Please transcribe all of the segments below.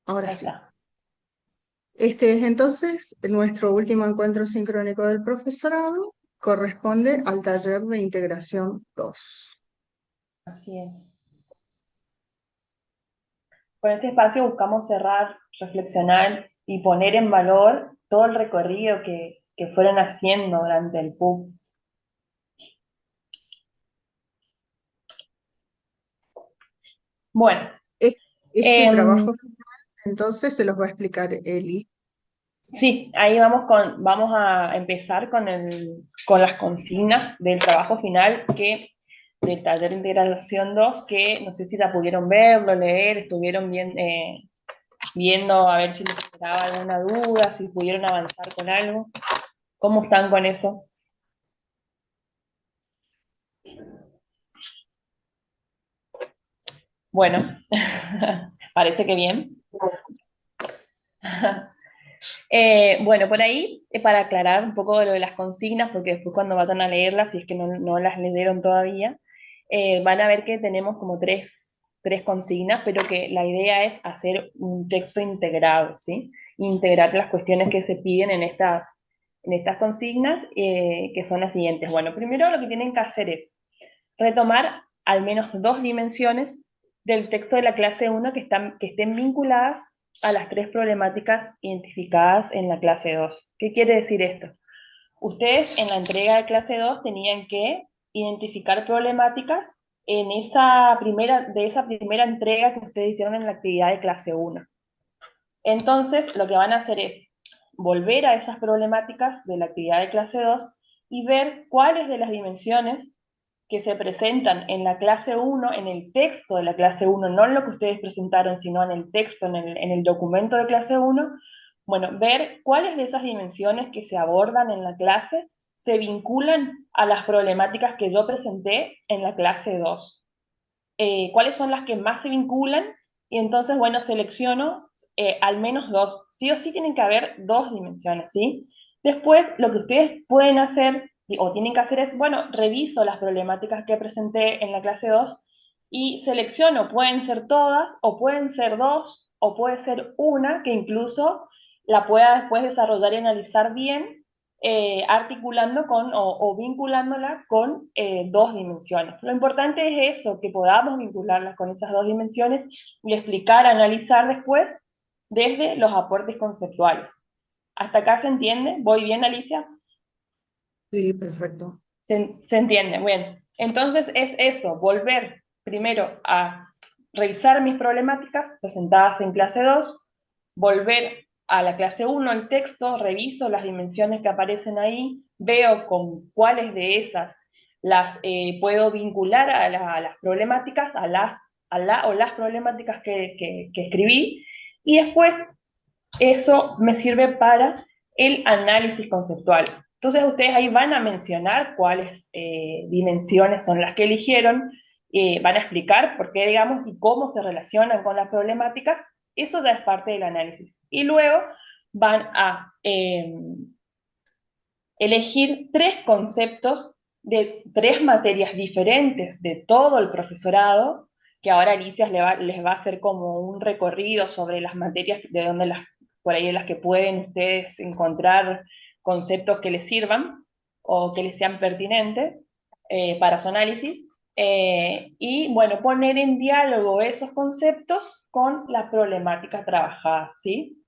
Ahora Ahí sí. está. Este es entonces nuestro último encuentro sincrónico del profesorado. Corresponde al taller de integración 2. Así es. Con este espacio buscamos cerrar, reflexionar y poner en valor todo el recorrido que fueron haciendo durante el PUB. Bueno, Este em, trabajo entonces se los va a explicar Eli. sí, ahí vamos a empezar con las consignas del trabajo final del taller de integración 2 que no sé si ya pudieron verlo, leer, estuvieron viendo a ver si les quedaba alguna duda, si pudieron avanzar con algo. ¿Cómo están con eso? Bueno, parece que bien. Bueno, por ahí, para aclarar un poco de lo de las consignas, porque después cuando vayan a leerlas, si es que no las leyeron todavía, van a ver que tenemos como tres consignas, pero que la idea es hacer un texto integrado, ¿sí? Integrar las cuestiones que se piden en estas consignas, que son las siguientes. Bueno, primero lo que tienen que hacer es retomar al menos dos dimensiones del texto de la clase uno que estén vinculadas a las tres problemáticas identificadas en la clase 2. ¿Qué quiere decir esto? Ustedes en la entrega de clase 2 tenían que identificar problemáticas de esa primera entrega que ustedes hicieron en la actividad de clase uno. Entonces, lo que van a hacer es volver a esas problemáticas de la actividad de clase 2 y ver cuáles de las dimensiones que se presentan en la clase uno, en el texto de la clase uno, no en lo que ustedes presentaron, sino en el texto, en el documento de clase uno, bueno, ver cuáles de esas dimensiones que se abordan en la clase se vinculan a las problemáticas que yo presenté en la clase 2. Cuáles son las que más se vinculan y entonces, bueno, selecciono al menos dos. Sí o sí tienen que haber dos dimensiones, ¿sí? Después, lo que ustedes pueden hacer o tienen que hacer es, bueno, reviso las problemáticas que presenté en la clase 2 y selecciono, pueden ser todas o pueden ser dos o puede ser una que incluso la pueda después desarrollar y analizar bien articulando o vinculándola con dos dimensiones. Lo importante es eso, que podamos vincularlas con esas dos dimensiones y explicar, analizar después desde los aportes conceptuales. ¿Hasta acá se entiende? ¿Voy bien, Alicia? Sí, perfecto. Se entiende, bien. Entonces es eso, volver primero a revisar mis problemáticas presentadas en clase 2, volver a la clase uno el texto, reviso las dimensiones que aparecen ahí, veo con cuáles de esas las puedo vincular a las problemáticas, o las problemáticas que escribí, y después eso me sirve para el análisis conceptual. Entonces ustedes ahí van a mencionar cuáles dimensiones son las que eligieron, van a explicar por qué, digamos, y cómo se relacionan con las problemáticas. Eso ya es parte del análisis. Y luego van a elegir tres conceptos de tres materias diferentes de todo el profesorado, que ahora Alicia les va a hacer como un recorrido sobre las materias de donde por ahí de las que pueden ustedes encontrar conceptos que les sirvan o que les sean pertinentes para su análisis. Y bueno, poner en diálogo esos conceptos con la problemática trabajada, ¿sí?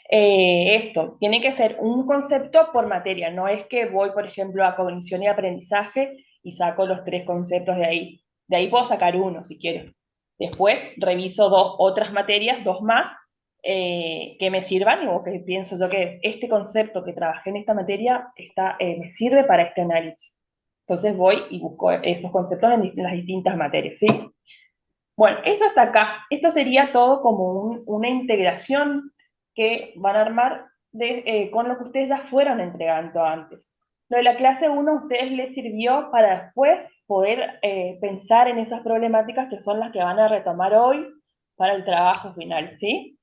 Esto, tiene que ser un concepto por materia, no es que voy, por ejemplo, a cognición y aprendizaje y saco los tres conceptos de ahí. De ahí puedo sacar uno si quiero. Después reviso otras materias, dos más, que me sirvan o que pienso yo que este concepto que trabajé en esta materia me sirve para este análisis. Entonces voy y busco esos conceptos en las distintas materias, ¿sí? Bueno, eso hasta acá. Esto sería todo como una integración que van a armar con lo que ustedes ya fueron entregando antes. Lo de la clase uno a ustedes les sirvió para después poder pensar en esas problemáticas que son las que van a retomar hoy para el trabajo final, ¿sí?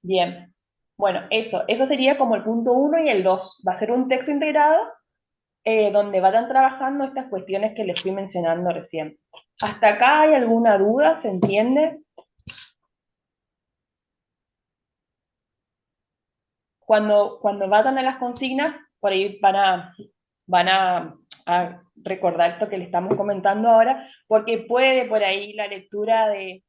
Bien. Bueno, eso sería como el punto uno y el dos. Va a ser un texto integrado donde vayan trabajando estas cuestiones que les fui mencionando recién. ¿Hasta acá hay alguna duda? ¿Se entiende? cuando vayan a las consignas, por ahí a recordar esto que le estamos comentando ahora, porque puede por ahí la lectura de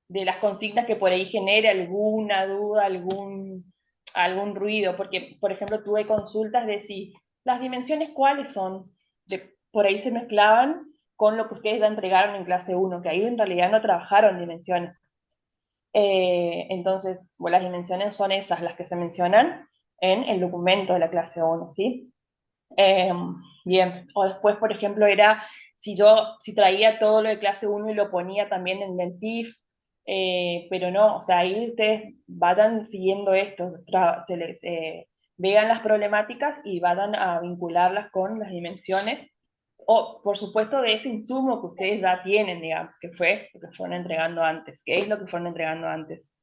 las consignas que por ahí genere alguna duda, algún ruido, porque, por ejemplo, tuve consultas de si las dimensiones cuáles son, por ahí se mezclaban con lo que ustedes ya entregaron en clase uno, que ahí en realidad no trabajaron dimensiones. Entonces, bueno, las dimensiones son esas, las que se mencionan en el documento de la clase uno, ¿sí? Eh, Bien, o después, por ejemplo, era si traía todo lo de clase uno y lo ponía también en el TIF, pero no, o sea, ahí ustedes vayan siguiendo esto, vean las problemáticas y vayan a vincularlas con las dimensiones, o por supuesto de ese insumo que ustedes ya tienen, digamos, que fue lo que fueron entregando antes, que es lo que fueron entregando antes.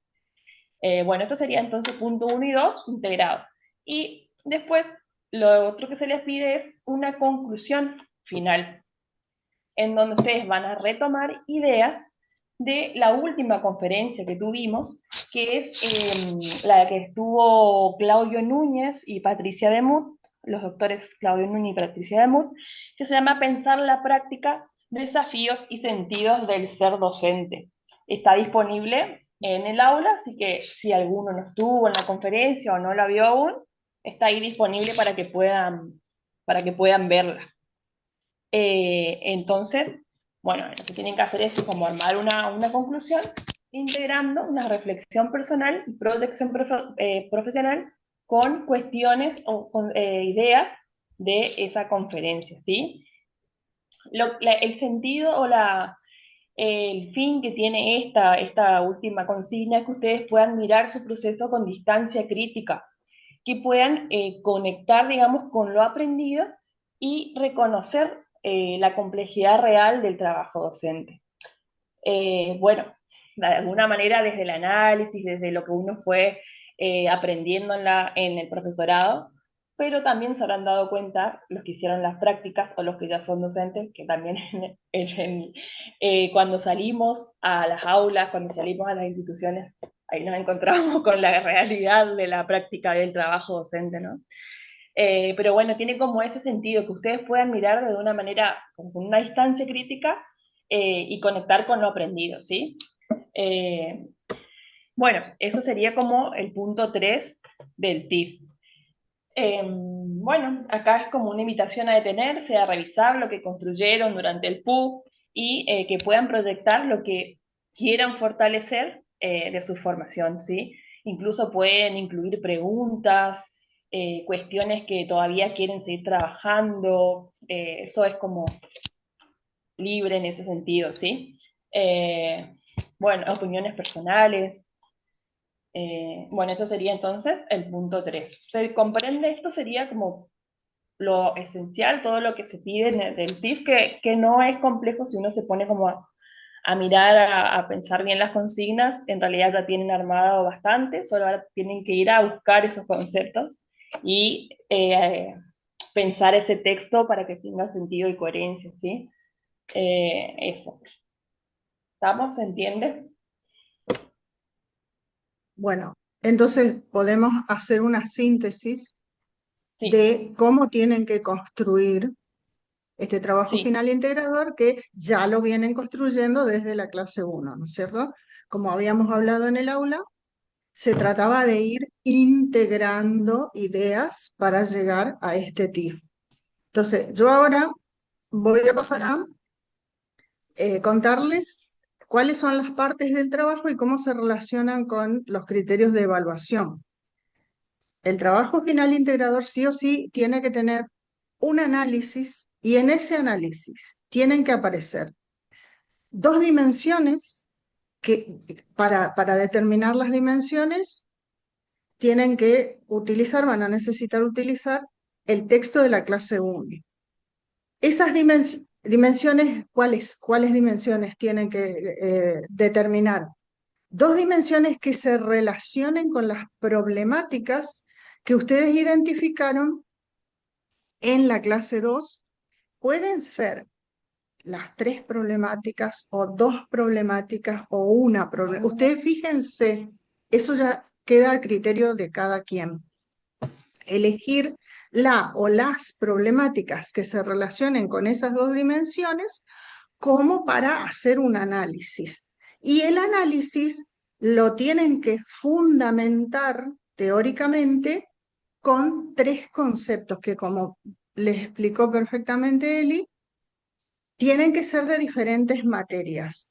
Bueno, esto sería entonces punto uno y 2 integrado. Y después, lo otro que se les pide es una conclusión final, en donde ustedes van a retomar ideas de la última conferencia que tuvimos, que es la que estuvo Claudio Núñez y Patricia Demut, los doctores Claudio Núñez y Patricia Demut, que se llama Pensar la práctica, desafíos y sentidos del ser docente. Está disponible en el aula, así que si alguno no estuvo en la conferencia o no la vio aún, está ahí disponible para que puedan verla. Entonces, bueno, lo que tienen que hacer es como armar una conclusión integrando una reflexión personal y proyección profesional con cuestiones o con ideas de esa conferencia, ¿sí? El sentido o el fin que tiene esta última consigna es que ustedes puedan mirar su proceso con distancia crítica, que puedan conectar, digamos, con lo aprendido y reconocer la complejidad real del trabajo docente. Bueno, de alguna manera desde el análisis, desde lo que uno fue aprendiendo en el profesorado, pero también se habrán dado cuenta los que hicieron las prácticas o los que ya son docentes, que también cuando salimos a las aulas, cuando salimos a las instituciones, ahí nos encontramos con la realidad de la práctica del trabajo docente, ¿no? Pero bueno, tiene como ese sentido, que ustedes puedan mirar de una manera, con una distancia crítica y conectar con lo aprendido, ¿sí? Eh, bueno, eso sería como el punto 3 del TIF. Bueno, acá es como una invitación a detenerse, a revisar lo que construyeron durante el PU y que puedan proyectar lo que quieran fortalecer de su formación, ¿sí? Incluso pueden incluir preguntas, cuestiones que todavía quieren seguir trabajando, eso es como libre en ese sentido, ¿sí? Eh, bueno, opiniones personales. Bueno, eso sería entonces el punto 3. Se comprende esto, sería como lo esencial, todo lo que se pide del TIF, que no es complejo si uno se pone como a mirar, a pensar bien las consignas, en realidad ya tienen armado bastante, solo ahora tienen que ir a buscar esos conceptos y pensar ese texto para que tenga sentido y coherencia, ¿sí? Eso. ¿Estamos? ¿Se entiende? Bueno, entonces podemos hacer una síntesis Sí, de cómo tienen que construir este trabajo sí, final integrador que ya lo vienen construyendo desde la clase uno, ¿no es cierto? Como habíamos hablado en el aula, se trataba de ir integrando ideas para llegar a este TIF. Entonces, yo ahora voy a pasar a contarles cuáles son las partes del trabajo y cómo se relacionan con los criterios de evaluación. El trabajo final integrador sí o sí tiene que tener un análisis y en ese análisis tienen que aparecer dos dimensiones que para determinar las dimensiones tienen que utilizar, van a necesitar utilizar el texto de la clase 1. Esas dimensiones, ¿cuáles dimensiones tienen que determinar? Dos dimensiones que se relacionen con las problemáticas que ustedes identificaron en la clase 2. Pueden ser las tres problemáticas o dos problemáticas o una problemática. Ustedes fíjense, eso ya queda a criterio de cada quien. elegir la o las problemáticas que se relacionen con esas dos dimensiones como para hacer un análisis. Y el análisis lo tienen que fundamentar teóricamente con tres conceptos que, como les explicó perfectamente Eli, tienen que ser de diferentes materias.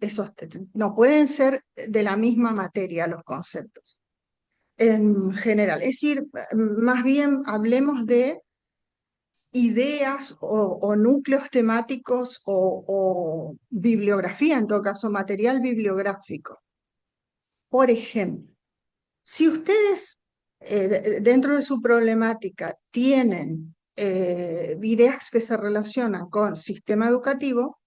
No pueden ser de la misma materia los conceptos en general. Es decir, más bien hablemos de ideas o núcleos temáticos o bibliografía, en todo caso, material bibliográfico. Por ejemplo, si ustedes dentro de su problemática tienen ideas que se relacionan con sistema educativo,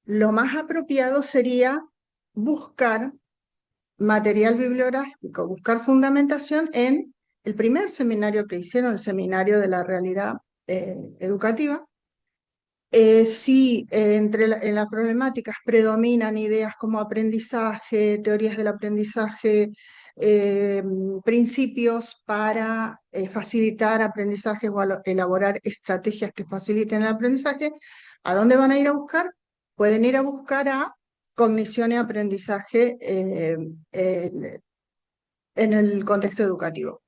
lo más apropiado sería buscar material bibliográfico, buscar fundamentación en el primer seminario que hicieron, el seminario de la realidad educativa. Si en las problemáticas predominan ideas como aprendizaje, teorías del aprendizaje, principios para facilitar aprendizajes o elaborar estrategias que faciliten el aprendizaje, ¿a dónde van a ir a buscar? Pueden ir a buscar a cognición y aprendizaje en el contexto educativo.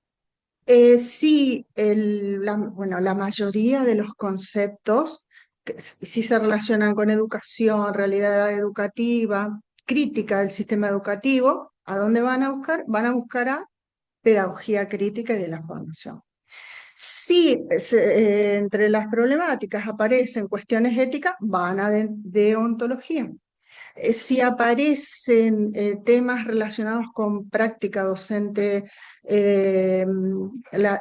Sí, bueno, la mayoría de los conceptos que sí se relacionan con educación, realidad educativa, crítica del sistema educativo. ¿A dónde van a buscar? Van a buscar a pedagogía crítica y de la formación. Si entre las problemáticas aparecen cuestiones éticas, van a de ontología. Si aparecen temas relacionados con práctica docente, la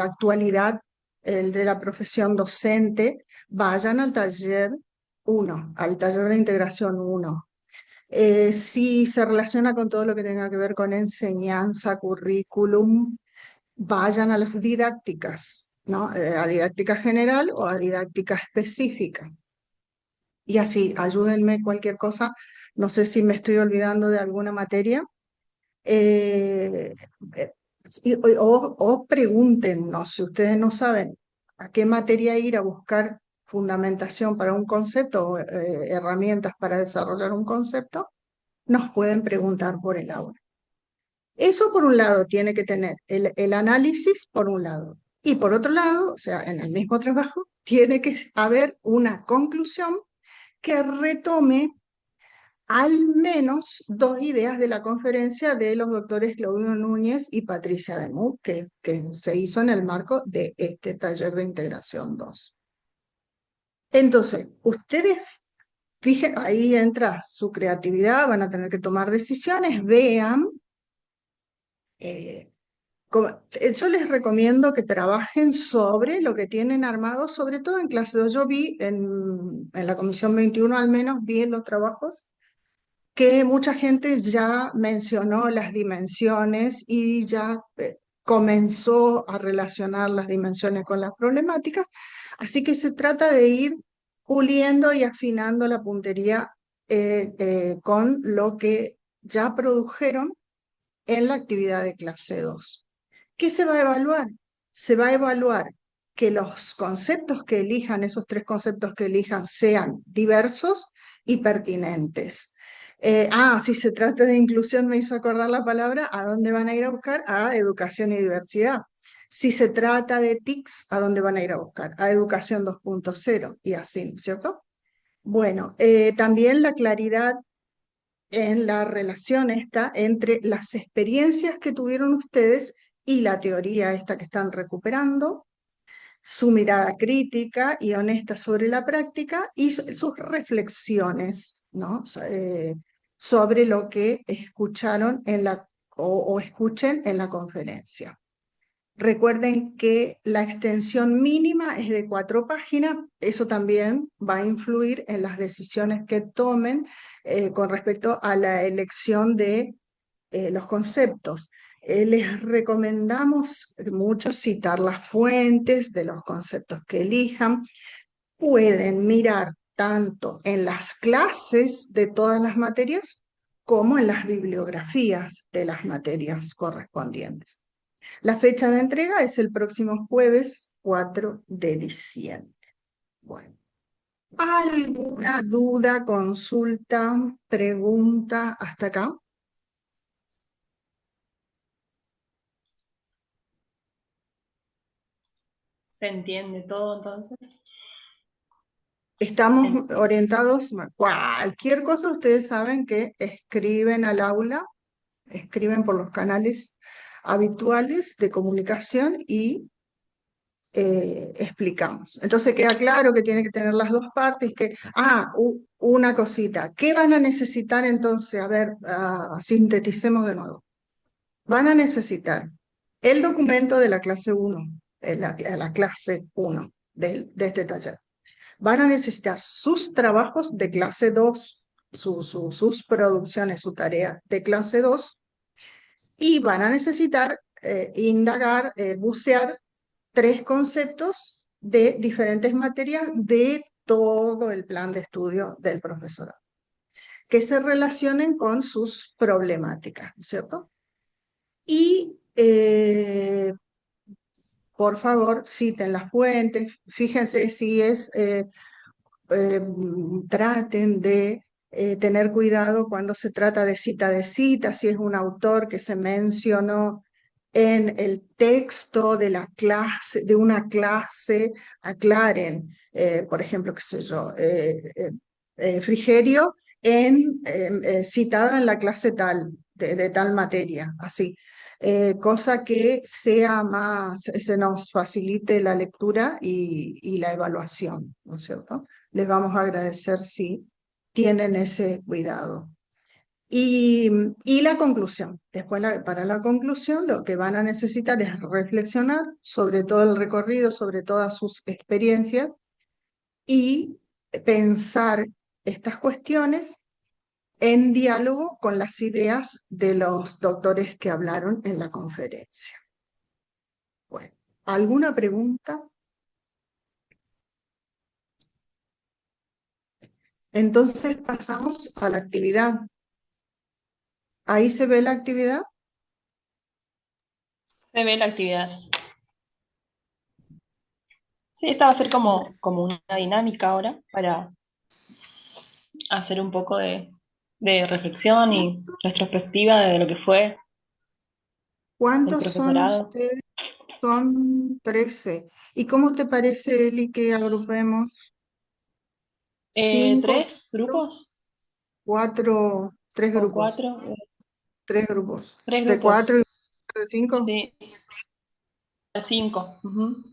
actualidad, el de la profesión docente, vayan al taller 1, al taller de integración 1. Si se relaciona con todo lo que tenga que ver con enseñanza, currículum, vayan a las didácticas, ¿no? A didáctica general o a didáctica específica. Y así, ayúdenme cualquier cosa. No sé si me estoy olvidando de alguna materia. Eh, eh, o pregúntenos, si ustedes no saben a qué materia ir a buscar fundamentación para un concepto o herramientas para desarrollar un concepto, nos pueden preguntar por el aula. Eso por un lado tiene que tener el análisis por un lado. Y por otro lado, o sea, en el mismo trabajo, tiene que haber una conclusión que retome al menos dos ideas de la conferencia de los doctores Claudio Núñez y Patricia Demut, que se hizo en el marco de este taller de integración 2. Entonces, ustedes, fíjense, ahí entra su creatividad, van a tener que tomar decisiones, vean. Yo les recomiendo que trabajen sobre lo que tienen armado, sobre todo en clases. Yo vi en la Comisión 21 al menos, vi en los trabajos que mucha gente ya mencionó las dimensiones y ya comenzó a relacionar las dimensiones con las problemáticas, así que se trata de ir puliendo y afinando la puntería con lo que ya produjeron en la actividad de clase 2. ¿Qué se va a evaluar? Se va a evaluar que los conceptos que elijan, esos tres conceptos que elijan, sean diversos y pertinentes. Si se trata de inclusión, me hizo acordar la palabra, ¿a dónde van a ir a buscar? A educación y diversidad. Si se trata de TICS, ¿a dónde van a ir a buscar? A educación 2.0 y así, ¿cierto? Bueno, también la claridad en la relación esta entre las experiencias que tuvieron ustedes y la teoría esta que están recuperando, su mirada crítica y honesta sobre la práctica y sus reflexiones, ¿no? Sobre lo que escucharon o escuchen en la conferencia. Recuerden que la extensión mínima es de 4 páginas, eso también va a influir en las decisiones que tomen con respecto a la elección de los conceptos. Les recomendamos mucho citar las fuentes de los conceptos que elijan. Pueden mirar tanto en las clases de todas las materias como en las bibliografías de las materias correspondientes. La fecha de entrega es el próximo jueves 4 de diciembre. Bueno, ¿alguna duda, consulta, pregunta hasta acá? ¿Se entiende todo entonces? Estamos En- orientados, cualquier cosa ustedes saben que escriben al aula, escriben por los canales habituales de comunicación y explicamos. Entonces queda claro que tiene que tener las dos partes, que, una cosita, ¿qué van a necesitar entonces? A ver, sinteticemos de nuevo. Van a necesitar el documento de la clase 1, la clase 1 de este taller. Van a necesitar sus trabajos de clase 2, sus producciones, su tarea de clase 2, y van a necesitar indagar, bucear 3 conceptos de diferentes materias de todo el plan de estudio del profesorado, que se relacionen con sus problemáticas, ¿cierto? Y por favor, citen las fuentes, fíjense si traten de tener cuidado cuando se trata de cita, si es un autor que se mencionó en el texto de la clase, de una clase, aclaren, por ejemplo, qué sé yo, Frigerio citada en la clase tal, de tal materia, así. Cosa que sea más, se nos facilite la lectura y la evaluación, ¿no es cierto? Les vamos a agradecer si tienen ese cuidado. Y, y la conclusión. Después, para la conclusión, lo que van a necesitar es reflexionar sobre todo el recorrido, sobre todas sus experiencias y pensar estas cuestiones en diálogo con las ideas de los doctores que hablaron en la conferencia. Bueno, ¿alguna pregunta? Entonces pasamos a la actividad. Ahí se ve la actividad. Se ve la actividad. Sí, esta va a ser como una dinámica ahora para hacer un poco de reflexión y retrospectiva de lo que fue el ¿Cuántos son profesorado. ustedes? Son 13. ¿Y cómo te parece, Eli, que agrupemos 5, ¿Tres grupos 4, 3 o grupos? cuatro? 3 grupos. Tres ¿De 4 y grupos, de 5? sí, cinco. Ujú.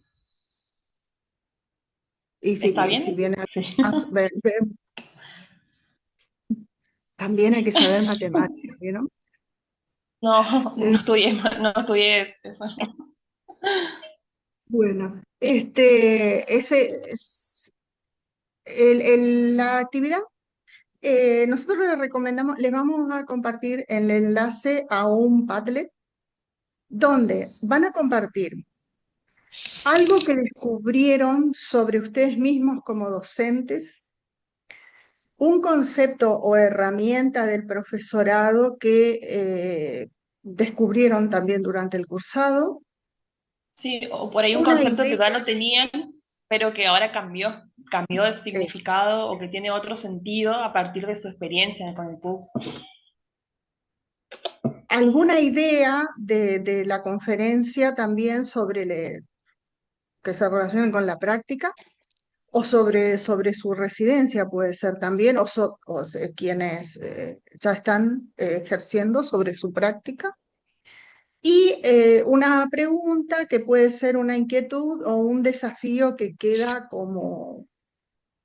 ¿Está Y bien si eso? viene Sí. más, también hay que saber matemáticas, ¿no? No, Eh, no estudié eso. bueno, ese es la actividad. Nosotros les recomendamos, les vamos a compartir el enlace a un Padlet donde van a compartir algo que descubrieron sobre ustedes mismos como docentes, un concepto o herramienta del profesorado que descubrieron también durante el cursado, Sí, o por ahí un una concepto que idea, ya lo tenían, pero que ahora cambió de eh, significado o que tiene otro sentido a partir de su experiencia con el PUC. alguna idea de la conferencia también que se relacionen con la práctica, o sobre su residencia puede ser también, quienes ya están ejerciendo sobre su práctica. Y una pregunta que puede ser una inquietud o un desafío que queda como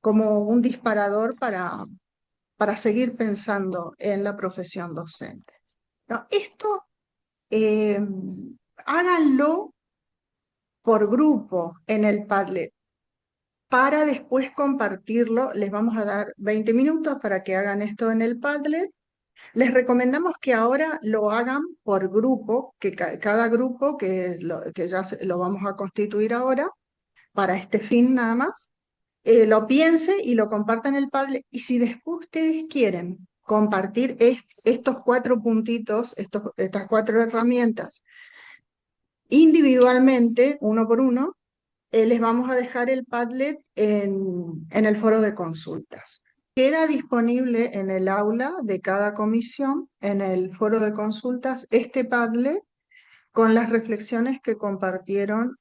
un disparador para seguir pensando en la profesión docente. ¿No? Esto eh, háganlo por grupo en el Padlet para después compartirlo. Les vamos a dar 20 minutos para que hagan esto en el Padlet. Les recomendamos que ahora lo hagan por grupo, que cada grupo, que ya lo vamos a constituir ahora, para este fin nada más, lo piense y lo comparta en el Padlet. Y si después ustedes quieren compartir estos 4 puntitos, estas 4 herramientas individualmente, uno por uno, les vamos a dejar el Padlet en el foro de consultas. Queda disponible en el aula de cada comisión, en el foro de consultas, este Padlet con las reflexiones que compartieron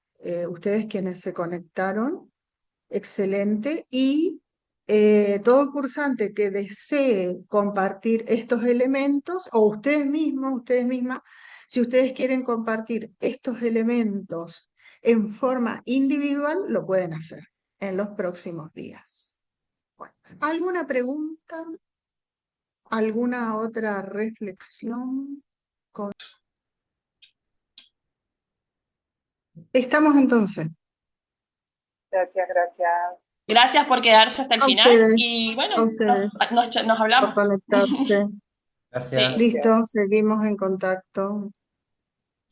ustedes quienes se conectaron. Excelente. Y todo cursante que desee compartir estos elementos, o ustedes mismos, ustedes mismas, si ustedes quieren compartir estos elementos en forma individual, lo pueden hacer en los próximos días. Bueno, ¿alguna pregunta? ¿Alguna otra reflexión? Estamos entonces. Gracias, gracias. Gracias por quedarse hasta el A final ustedes, y a bueno, ustedes nos por hablamos. conectarse. Sí. Gracias. Listo, seguimos en contacto.